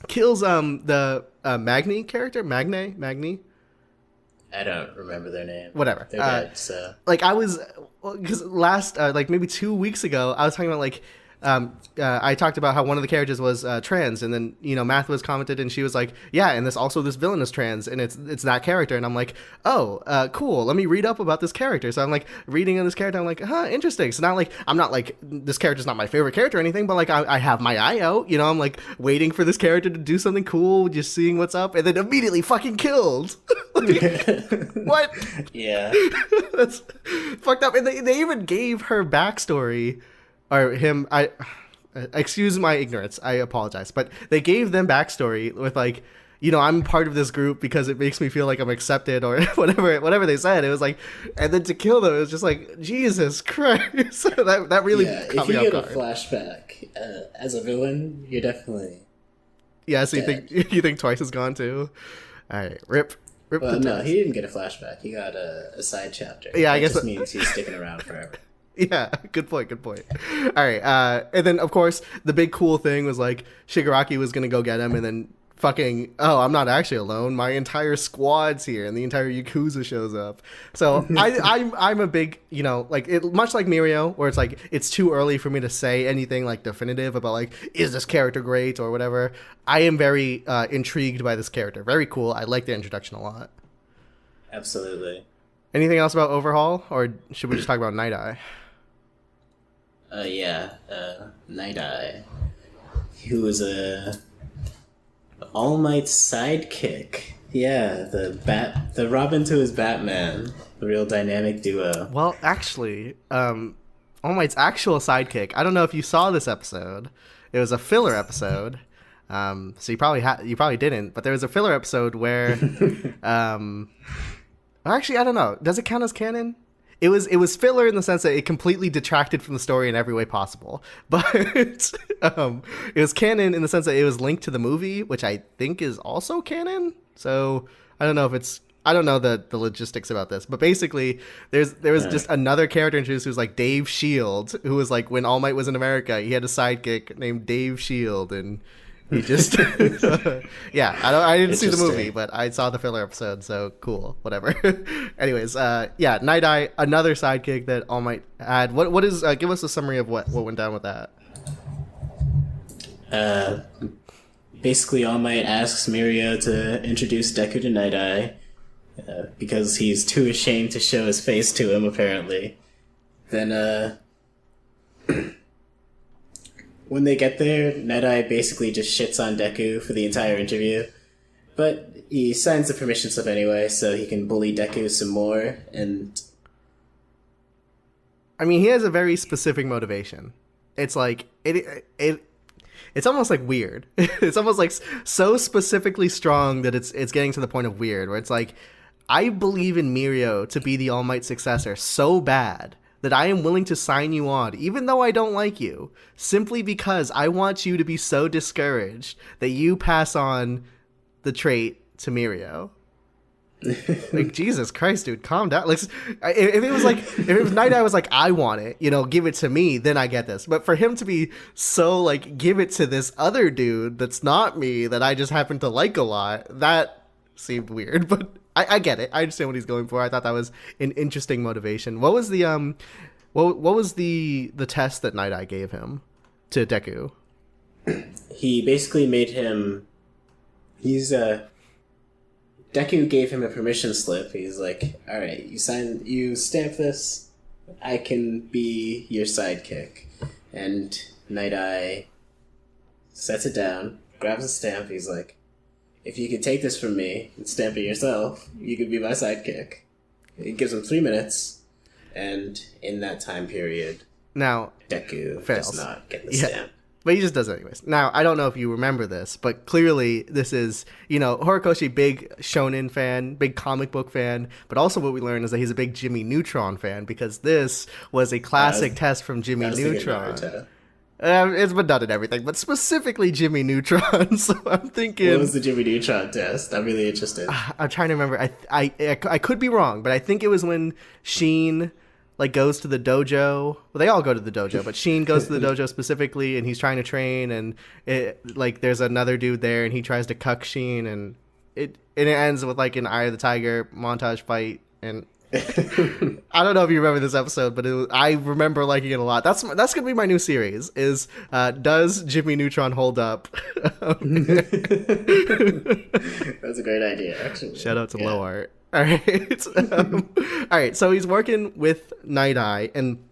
kills the Magni character, Magni. I don't remember their name. Whatever. They're dead, so. Like I was, because last, like maybe 2 weeks ago, I was talking about like, I talked about how one of the characters was trans, and then Math was commented, and she was like, yeah, and this villain is trans, and it's that character, and I'm like, oh, cool. Let me read up about this character. So I'm like reading on this character. I'm like, huh, interesting. So not like I'm not like this character's not my favorite character or anything, but like I have my eye out. I'm like waiting for this character to do something cool, just seeing what's up, and then immediately fucking killed. What? Yeah, that's fucked up. And they even gave her backstory. Or him, excuse my ignorance, I apologize, but they gave them backstory with like, I'm part of this group because it makes me feel like I'm accepted, or whatever they said. It was like, and then to kill them, it was just like, Jesus Christ. that really caught me off guard. If you get a flashback as a villain, you're definitely so you think Twice is gone too? All right, rip. Well, no, he didn't get a flashback. He got a side chapter. Yeah, I guess that just means he's sticking around forever. Yeah, good point. All right, and then of course the big cool thing was like Shigaraki was gonna go get him, and then fucking, oh, I'm not actually alone. My entire squad's here, and the entire Yakuza shows up. So I'm a big, like it, much like Mirio, where it's like it's too early for me to say anything like definitive about like is this character great or whatever. I am very intrigued by this character. Very cool. I like the introduction a lot. Absolutely. Anything else about Overhaul, or should we just talk about Night Eye? Night Eye, who was All Might's sidekick. Yeah, the Robin to his Batman, the real dynamic duo. Well, actually, All Might's actual sidekick. I don't know if you saw this episode. It was a filler episode. So you probably didn't. But there was a filler episode where, actually, I don't know. Does it count as canon? It was filler in the sense that it completely detracted from the story in every way possible. But it was canon in the sense that it was linked to the movie, which I think is also canon. So I don't know the logistics about this. But basically, there was just another character introduced who's like Dave Shield, who was like when All Might was in America, he had a sidekick named Dave Shield, and He just, yeah. I didn't see the movie, Interesting. but I saw the filler episode, so cool, whatever. Anyways, yeah, Night Eye, another sidekick that All Might had. What is? Give us a summary of what went down with that. Uh, Basically, All Might asks Mirio to introduce Deku to Night Eye because he's too ashamed to show his face to him. Apparently, then when they get there, Night Eye basically just shits on Deku for the entire interview, but he signs the permission slip anyway, so he can bully Deku some more. And I mean, he has a very specific motivation. It's like it's almost like weird. It's almost like so specifically strong that it's getting to the point of weird, where it's like, I believe in Mirio to be the All Might successor so bad that I am willing to sign you on, even though I don't like you, simply because I want you to be so discouraged that you pass on the trait to Mirio. Like, Jesus Christ, dude, calm down. Like, if it was like, if it was Night Eye was like, I want it, give it to me, then I get this. But for him to be so like, give it to this other dude that's not me, that I just happen to like a lot, that seemed weird. But I get it. I understand what he's going for. I thought that was an interesting motivation. What was the what was the test that Night Eye gave him to Deku? he basically made him. Deku gave him a permission slip. He's like, all right, you stamp this, I can be your sidekick. And Night Eye sets it down, grabs a stamp. He's like, if you could take this from me and stamp it yourself, you could be my sidekick. He gives him 3 minutes, and in that time period, now Deku fails. does not get the stamp. But he just does it anyways. Now, I don't know if you remember this, but clearly this is, Horikoshi, big shonen fan, big comic book fan, but also what we learned is that he's a big Jimmy Neutron fan, because this was a classic test from Jimmy Neutron. It's been done in everything, but specifically Jimmy Neutron. So I'm thinking, what was the Jimmy Neutron test? I'm really interested. I'm trying to remember. I could be wrong, but I think it was when Sheen goes to the dojo. Well, they all go to the dojo, but Sheen goes to the dojo specifically, and he's trying to train, and there's another dude there, and he tries to cuck Sheen, and it ends with an Eye of the Tiger montage fight, and I don't know if you remember this episode, but I remember liking it a lot. That's gonna be my new series. Is does Jimmy Neutron hold up? That's a great idea, actually. Shout out to Low Art. All right. All right. So he's working with Night Eye, and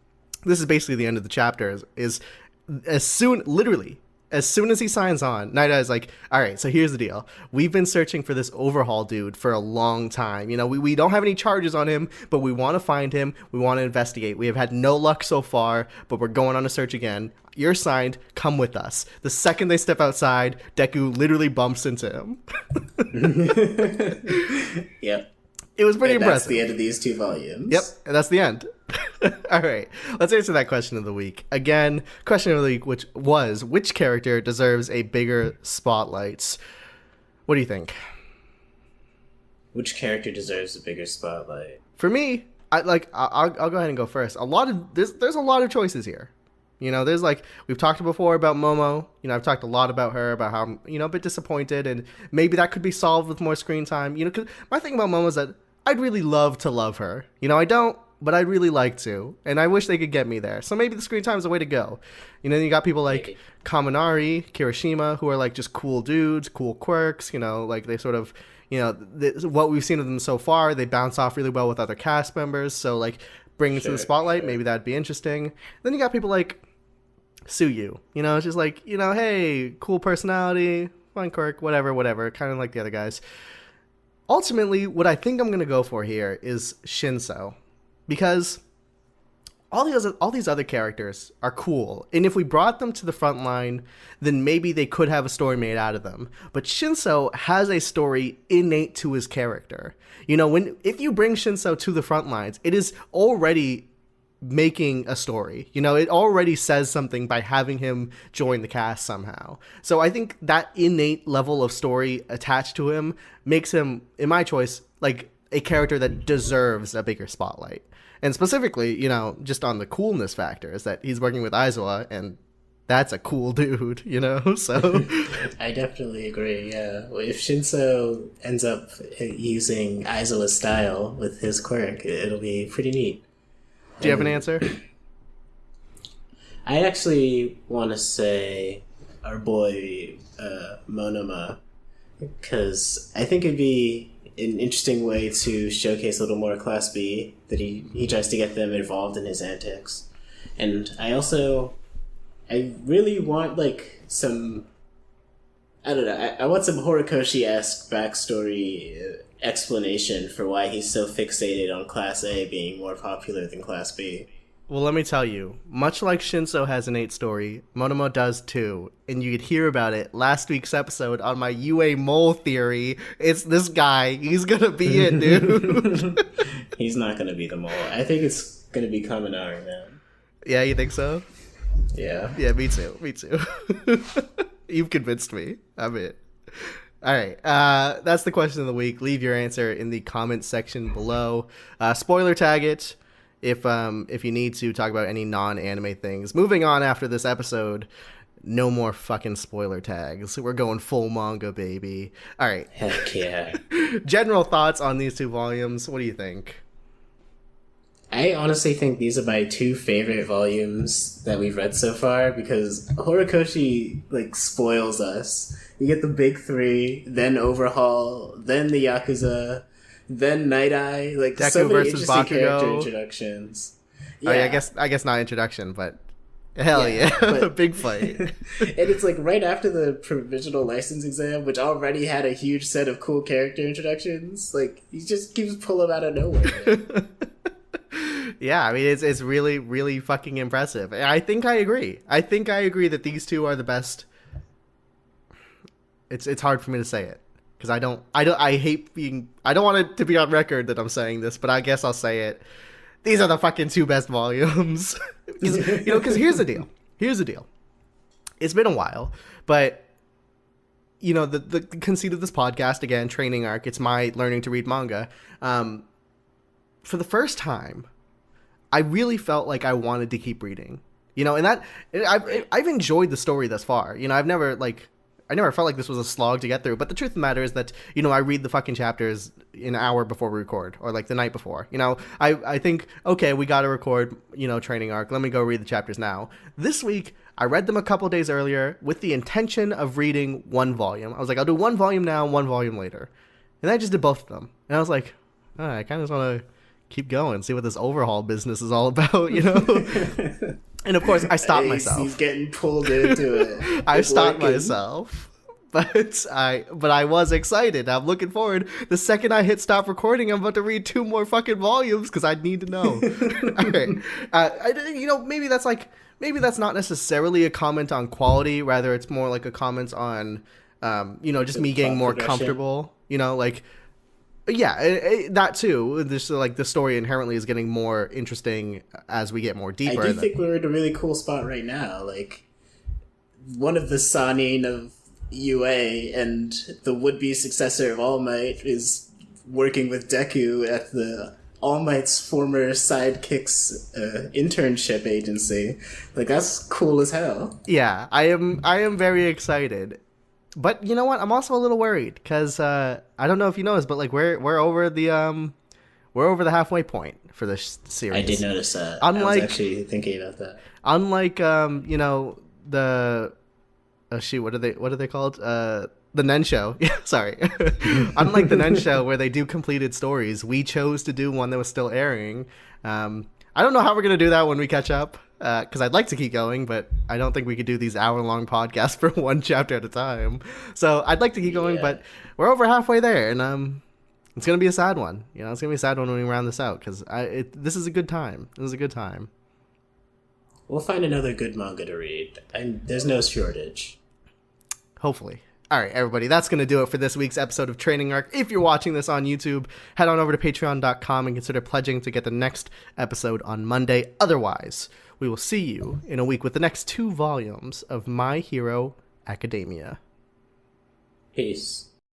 this is basically the end of the chapter. Is literally as soon as he signs on, Night Eye's like, all right, so here's the deal. We've been searching for this overhaul dude for a long time. We don't have any charges on him, but we want to find him. We want to investigate. We have had no luck so far, but we're going on a search again. You're signed. Come with us. The second they step outside, Deku literally bumps into him. Yep. It was pretty impressive. That's the end of these 2 volumes. Yep, and that's the end. All right, let's answer that question of the week. Again, question of the week, which was, which character deserves a bigger spotlight? What do you think? Which character deserves a bigger spotlight? For me, I'll go ahead and go first. There's a lot of choices here. There's we've talked before about Momo. I've talked a lot about her, about how I'm, a bit disappointed, and maybe that could be solved with more screen time. Cause my thing about Momo is that I'd really love to love her. I don't, but I'd really like to, and I wish they could get me there. So maybe the screen time is the way to go. You got people like Kaminari, Kirishima, who are just cool dudes, cool quirks. They sort of, what we've seen of them so far, they bounce off really well with other cast members. So bring it to the spotlight. Maybe that'd be interesting. Then you got people like Suyu. It's just hey, cool personality, fun quirk, whatever, kind of like the other guys. Ultimately, what I think I'm going to go for here is Shinso, because all these other characters are cool, and if we brought them to the front line, then maybe they could have a story made out of them. But Shinso has a story innate to his character. If you bring Shinso to the front lines, it is already making a story. It already says something by having him join the cast somehow. So I think that innate level of story attached to him makes him, in my choice, a character that deserves a bigger spotlight. And specifically, just on the coolness factor, is that he's working with Aizawa, and that's a cool dude, you know? So I definitely agree, yeah. If Shinso ends up using Aizawa's style with his quirk, it'll be pretty neat. do you have an answer? I actually want to say our boy Monoma, because I think it'd be an interesting way to showcase a little more Class B, that he tries to get them involved in his antics. And I really want, like, some, I don't know, I want some Horikoshi-esque backstory explanation for why he's so fixated on Class A being more popular than Class B. Well, let me tell you, much like Shinso has an 8 story, Monomo does too, and you could hear about it last week's episode on my UA mole theory. It's this guy. He's gonna be it, dude. He's not gonna be the mole. I think it's gonna be Kaminari, man. Yeah, you think so? Yeah. Yeah, me too. Me too. You've convinced me. I'm in. All right. That's the question of the week. Leave your answer in the comment section below. Spoiler tag it if you need to talk about any non-anime things. Moving on after this episode, no more fucking spoiler tags. We're going full manga, baby. All right. Heck yeah. General thoughts on these 2 volumes. What do you think? I honestly think these are my 2 favorite volumes that we've read so far, because Horikoshi, like, spoils us. You get the big 3, then Overhaul, then the Yakuza, then Night Eye, like, Deku so many versus interesting character Bakugo. Introductions. Yeah. Oh, yeah, I guess not introduction, but hell yeah. But, big fight. And it's like right after the provisional license exam, which already had a huge set of cool character introductions. Like, he just keeps pulling them out of nowhere. Yeah, I mean, it's really, really fucking impressive. And I think I agree. I think I agree that these 2 are the best. It's hard for me to say it, because I don't want it to be on record that I'm saying this, but I guess I'll say it. These are the fucking 2 best volumes. Because here's the deal. It's been a while, but the conceit of this podcast, again, training arc, it's my learning to read manga. For the first time, I really felt like I wanted to keep reading, and that I've enjoyed the story thus far. I never felt like this was a slog to get through. But the truth of the matter is that, I read the fucking chapters an hour before we record, or like the night before. I think, okay, we got to record, training arc. Let me go read the chapters now. This week, I read them a couple days earlier with the intention of reading 1 volume. I was like, I'll do 1 volume now, 1 volume later. And I just did both of them. And I was like, I kind of just want to keep going, see what this Overhaul business is all about, And of course, I stopped myself. He's getting pulled into it. I stopped myself, but I was excited. I'm looking forward. The second I hit stop recording, I'm about to read 2 more fucking volumes because I need to know. All right, maybe that's not necessarily a comment on quality. Rather, it's more like a comment on, just me getting more comfortable. Yeah, that too. This like the story inherently is getting more interesting as we get more deeper. I do think we're in a really cool spot right now. Like, one of the Sanin of UA and the would-be successor of All Might is working with Deku at the All Might's former sidekick's internship agency. Like, that's cool as hell. Yeah, I am very excited. But you know what? I'm also a little worried because I don't know if you noticed, but like we're over the halfway point for this series. I did notice that. I was actually thinking about that. Unlike the what are they called? The Nen show. Yeah, sorry. Unlike the Nen show where they do completed stories, we chose to do one that was still airing. I don't know how we're gonna do that when we catch up. Because I'd like to keep going, but I don't think we could do these hour-long podcasts for 1 chapter at a time. So I'd like to keep going, but we're over halfway there, and it's gonna be a sad one. It's gonna be a sad one when we round this out because this is a good time. This is a good time. We'll find another good manga to read, and there's no shortage. Hopefully. All right, everybody, that's going to do it for this week's episode of Training Arc. If you're watching this on YouTube, head on over to patreon.com and consider pledging to get the next episode on Monday. Otherwise, we will see you in a week with the next 2 volumes of My Hero Academia. Peace.